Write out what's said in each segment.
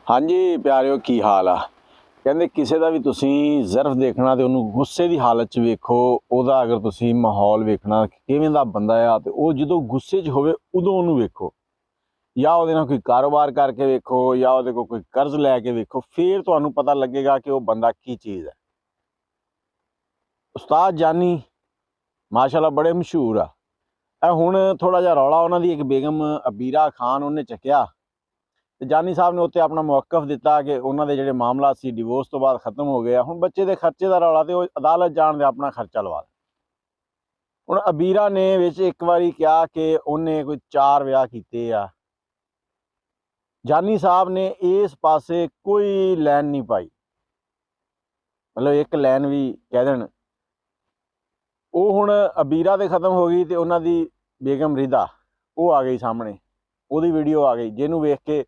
हाँ जी प्यारिओ की हाल आ। कहते किसी का भी तुसीं ज़र्फ देखना तो उन्होंने गुस्से की हालत च वेखो। उहदा अगर तुसीं माहौल वेखना किवें दा बंदा आ तो वो जो गुस्से च होवे उदों उहनूं वेखो, या उहदे नाल कोई कारोबार करके वेखो या उहदे कोल कोई कर्ज लैके वेखो, फिर तुहानूं पता लगेगा कि वह बंदा की चीज़ है। उस्ताद जानी माशाअल्लाह बड़े मशहूर आ। हुण थोड़ा जिहा रौला उन्हां दी एक बेगम अबीरा खान उन्हें चक्या ते जानी साहब ने उत्ते अपना मौकफ दिता कि उन्हां दे जिहड़े मामला सी डिवोर्स तो बाद खत्म हो गया, हुण बच्चे दे खर्चे दा रौला ते ओह अदालत जाण दे अपना खर्चा लवा। हुण अबीरा ने विच एक वारी कहा कि उन्हें कोई 4 विआह कीते आ। जानी साहब ने इस पासे कोई लैन नहीं पाई, मतलब एक लैन भी कह देण। वो हुण अबीरा ते खत्म हो गई तो उन्हां दी बेगम रिदा वो आ गई सामने, उहदी वीडियो आ गई जिहनूं वेख के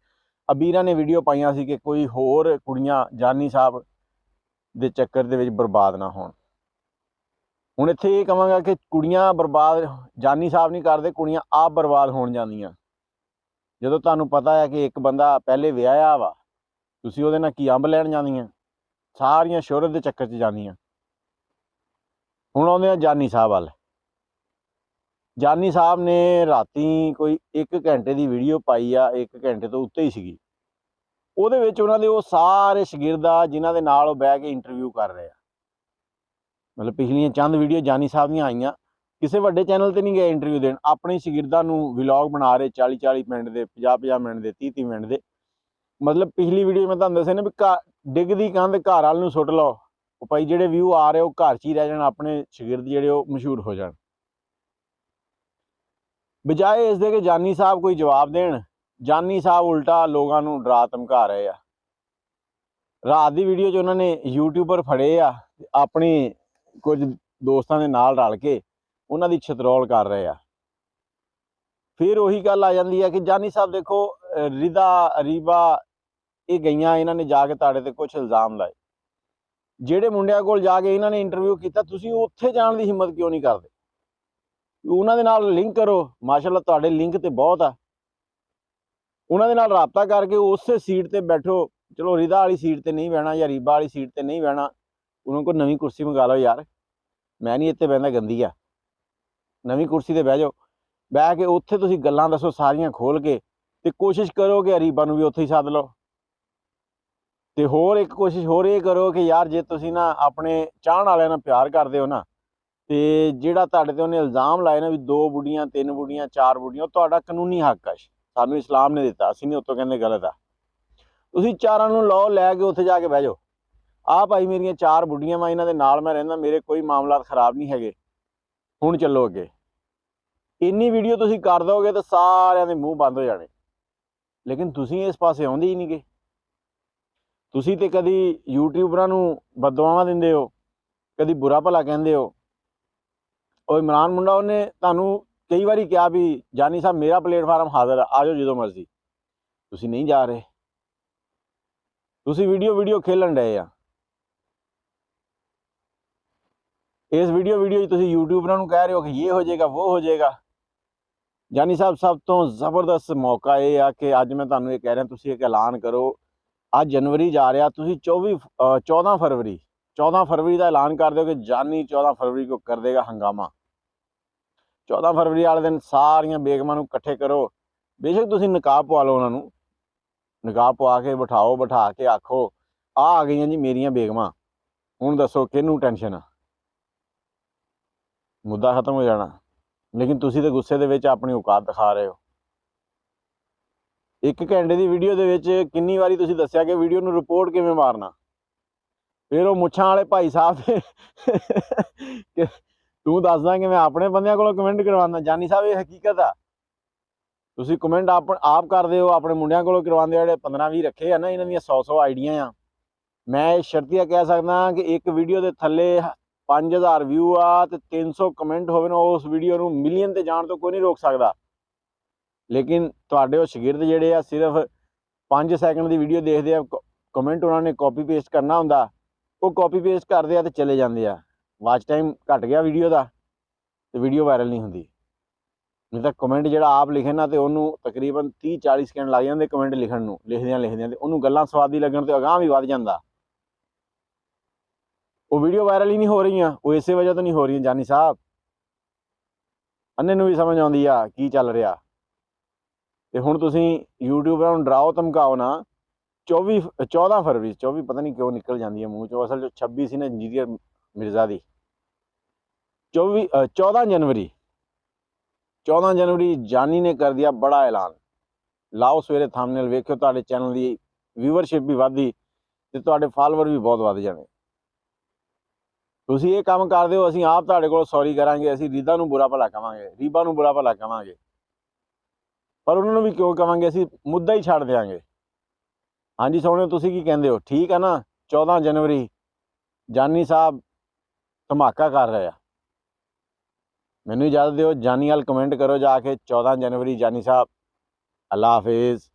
अबीरा ने वीडियो पाइयां सी कि कोई होर कुड़ियां जानी साहब दे चक्कर दे विच बर्बाद ना होण। हुण इत्थे ये कहांगा कि कुड़ियां बर्बाद जानी साहब नहीं करदे, कुड़ियां आप बर्बाद होण जांदियां। जदों तुहानूं पता है कि एक बंदा पहले विआहिआ वा, तुसीं उहदे नाल की अंब लैण जांदियां, सारियां शोहरत दे चक्कर च जांदियां। हुण आउंदे आ जानी साहब वल। जानी साहब ने राती कोई 1 घंटे की वीडियो पाई आ, 1 घंटे तो उत्ते ही सीगी। ਉਹਦੇ ਵਿੱਚ ਉਹਨਾਂ ਦੇ ਉਹ ਸਾਰੇ ਸ਼ਾਗਿਰਦਾ ਜਿਨ੍ਹਾਂ ਦੇ ਨਾਲ ਉਹ ਬਹਿ ਕੇ ਇੰਟਰਵਿਊ ਕਰ ਰਹੇ ਆ। ਮਤਲਬ ਪਿਛਲੀਆਂ ਚੰਦ ਵੀਡੀਓ ਜਾਨੀ ਸਾਹਿਬ ਦੀਆਂ ਆਈਆਂ, ਕਿਸੇ ਵੱਡੇ ਚੈਨਲ ਤੇ ਨਹੀਂ ਗਏ ਇੰਟਰਵਿਊ ਦੇਣ, ਆਪਣੇ ਸ਼ਾਗਿਰਦਾਂ ਨੂੰ ਵਲੌਗ ਬਣਾ ਰਹੇ 40-40 ਮਿੰਟ ਦੇ, 50-50 ਮਿੰਟ ਦੇ, 30-30 ਮਿੰਟ ਦੇ। ਮਤਲਬ ਪਿਛਲੀ ਵੀਡੀਓ ਮੈਂ ਤੁਹਾਨੂੰ ਦੱਸਿਆ ਨਾ ਵੀ ਡਿੱਗਦੀ ਕੰਧ ਘਰ ਵਾਲ ਨੂੰ ਸੁੱਟ ਲਓ, ਉਹ ਭਾਈ ਜਿਹੜੇ ਵਿਊ ਆ ਰਹੇ ਉਹ ਘਰ 'ਚ ਹੀ ਰਹਿ ਜਾਣ, ਆਪਣੇ ਸ਼ਾਗਿਰਦ ਜਿਹੜੇ ਉਹ ਮਸ਼ਹੂਰ ਹੋ ਜਾਣ। ਬਜਾਏ ਇਸ ਦੇ ਕਿ ਜਾਨੀ ਸਾਹਿਬ ਕੋਈ ਜਵਾਬ ਦੇਣ, जानी साहब उल्टा लोगों को डरा धमका रहे आ। रात की वीडियो च उन्होंने यूट्यूबर फड़े आ, अपनी कुछ दोस्तों के नाल रल के उन्होंने छतरौल कर रहे आ। फिर वही गल आ जाती है कि जानी साहब देखो रिदा रीबा ये गईयां, इन्होंने जाके तुहाडे ते कुछ इल्जाम लाए, जेडे मुंडिया कोल जाके इन्होंने इंटरव्यू किया, तुसीं उत्थे जाण दी हिम्मत क्यों नहीं करदे? उन्हां दे नाल लिंक करो, माशाअल्लाह तुहाडे लिंक ते बहुत आ। उन्होंने नाल राबता करके उस सीट पर बैठो। चलो रिदा वाली सीट पर नहीं बहना या रीबा वाली सीट पर नहीं बहना, उन्होंने को नवी कुर्सी मंगा लो यार, मैं नहीं इत्ते बहना, गंदी आ, नवी कुर्सी पर बह जाओ, बह के उत्थे तुसीं गल्लां दसो सारियां खोल के, ते कोशिश करो कि रीबा नूं भी उत्थे ही सद लो। ते होर एक कोशिश होर ये करो कि यार जे तुसीं ना अपने चाहण वालिआं नाल प्यार करदे हो ना, ते जिहड़ा तुहाडे ते उहने इल्जाम लाए ना भी 2 बुढ़ियां 3 बुढ़ियां 4 बुढ़ियां, ਉਹ ਤੁਹਾਡਾ ਕਾਨੂੰਨੀ ਹੱਕ ਆ, ਸਾਨੂੰ इस्लाम ने दिता, ਅਸੀਂ नहीं उत्तों कहते गलत आ। ਤੁਸੀਂ ਚਾਰਾਂ ਨੂੰ ਲਓ ਲੈ ਕੇ ਉੱਥੇ ਜਾ ਕੇ ਬਹਿ ਜਾਓ, ਆਹ ਭਾਈ ਮੇਰੀਆਂ 4 ਬੁੱਢੀਆਂ ਵਾ, ਇਹਨਾਂ ਦੇ ਨਾਲ ਮੈਂ ਰਹਿੰਦਾ, ਮੇਰੇ ਕੋਈ ਮਾਮਲਾਤ ਖਰਾਬ ਨਹੀਂ ਹੈਗੇ, ਹੁਣ ਚੱਲੋ ਅੱਗੇ। ਇੰਨੀ ਵੀਡੀਓ ਤੁਸੀਂ ਕਰ ਦੋਗੇ ਤਾਂ ਸਾਰਿਆਂ ਦੇ ਮੂੰਹ ਬੰਦ ਹੋ ਜਾਣੇ, ਲੇਕਿਨ ਤੁਸੀਂ ਇਸ ਪਾਸੇ ਆਉਂਦੇ ਹੀ ਨਹੀਂਗੇ। ਤੁਸੀਂ ਤੇ ਕਦੀ ਯੂਟਿਊਬਰਾਂ ਨੂੰ ਬਦਦੁਆਵਾਂ ਦਿੰਦੇ ਹੋ, ਕਦੀ ਬੁਰਾ ਭਲਾ ਕਹਿੰਦੇ ਹੋ। ਉਹ ਇਮਰਾਨ ਮੁੰਡਾ ਉਹਨੇ ਤੁਹਾਨੂੰ कई बारी कहा भी जानी साहब मेरा प्लेटफार्म हाजिर है, आ जाओ जो मर्जी, तुसी नहीं जा रहे, तुसी वीडियो खेलन डे आ। इस वीडियो तुसी यूट्यूबरां नूं कह रहे हो कि ये हो जाएगा वो हो जाएगा। जानी साहब सब तो जबरदस्त मौका ये आ कि अज मैं तुहानूं ये कह रहा, तुसी एक ऐलान करो, अज जनवरी जा रहा, तुसी 14 फरवरी का ऐलान कर दो कि जानी 14 फरवरी को कर देगा हंगामा। 14 फरवरी वाले दिन सारियां बेगमां नूं इकट्ठे करो, बेशक तुसीं निकाह पवा लो, उन्होंने निकाह पवा के बिठाओ, बिठा के आखो आ गई जी मेरियां बेगमां, हुण दसो किहनूं टेंशन आ, मुद्दा खत्म हो जाना। लेकिन तुसीं ते गुस्से दे विच अपनी औकात दिखा रहे हो। 1 घंटे की वीडियो दे विच किन्नी वारी तुसीं दस्सिआ कि वीडियो नूं रिपोर्ट किवें मारना, फिर वो मुछां वाले भाई साहब तू दसदा कि मैं अपने बंदियां कोलों कमेंट करवाना। जानी साहब ये हकीकत आ, तुसीं कमेंट आप करदे हो, अपने मुंडियां कोलों करवांदे हो, 15-20 रखे आ ना, इन्हां दियां 100 आईडियां आ। मैं शर्तिया कह सकदा कि एक वीडियो के थल्ले 5000 व्यू आ ते 300 कमेंट होवे ना, उस वीडियो नूं मिलियन ते जाण तो कोई नहीं रोक सकदा। लेकिन तुहाडे वो शागिर्द जिहड़े आ सिर्फ 5 सैकंड की वीडियो देखदे आ, कमेंट उन्होंने कॉपी पेस्ट करना हुंदा, वो कॉपी पेस्ट करदे आ ते चले जांदे आ, वाच टाइम घट गया वीडियो का तो वीडियो वायरल नहीं होंदी। नहीं तो कमेंट जो आप लिखे ना तो उन्होंने तकरीबन 30-40 सैकंड लग जाते कमेंट लिखण नूं, लिखदियां तो उन्होंने गल्लां स्वादी लगन तो अगाह भी वध जांदा। वो वीडियो वायरल ही नहीं हो रही, वो इस वजह तो नहीं हो रही जानी साहब। अन्ने नूं भी समझ आउंदी आ की चल रहा। तो हुण तुसीं यूट्यूबरां नूं डराओ धमकाओ ना। 14 फरवरी 24 पता नहीं क्यों निकल जाती है मूँह चो, असल जो 26 सी ना इंजीनियर मिर्जा की 14 जनवरी 14 जनवरी जानी ने कर दिया बड़ा ऐलान। लाओ सवेरे थंबनेल वेखियो, तुहाडे चैनल की व्यूवरशिप भी वधी ते तुहाडे फॉलोवर भी बहुत वध जाने। तुसीं ये काम करदे हो, असीं आप तुहाडे कोल सॉरी करांगे, असीं रीदा नूं बुरा भला कहांगे, रीबा नूं बुरा भला कहांगे, पर उन्हां नूं भी क्यों कहांगे, असीं मुद्दा ही छड्ड देंगे। हाँ जी सोहणियो, तुसीं की कहंदे हो? ठीक है ना? 14 जनवरी जानी साहब धमाका कर रहे हैं। मैनूं इजाजत दिओ, जानी वाल कमेंट करो जाके 14 जनवरी जानी साहब। अल्लाह हाफिज़।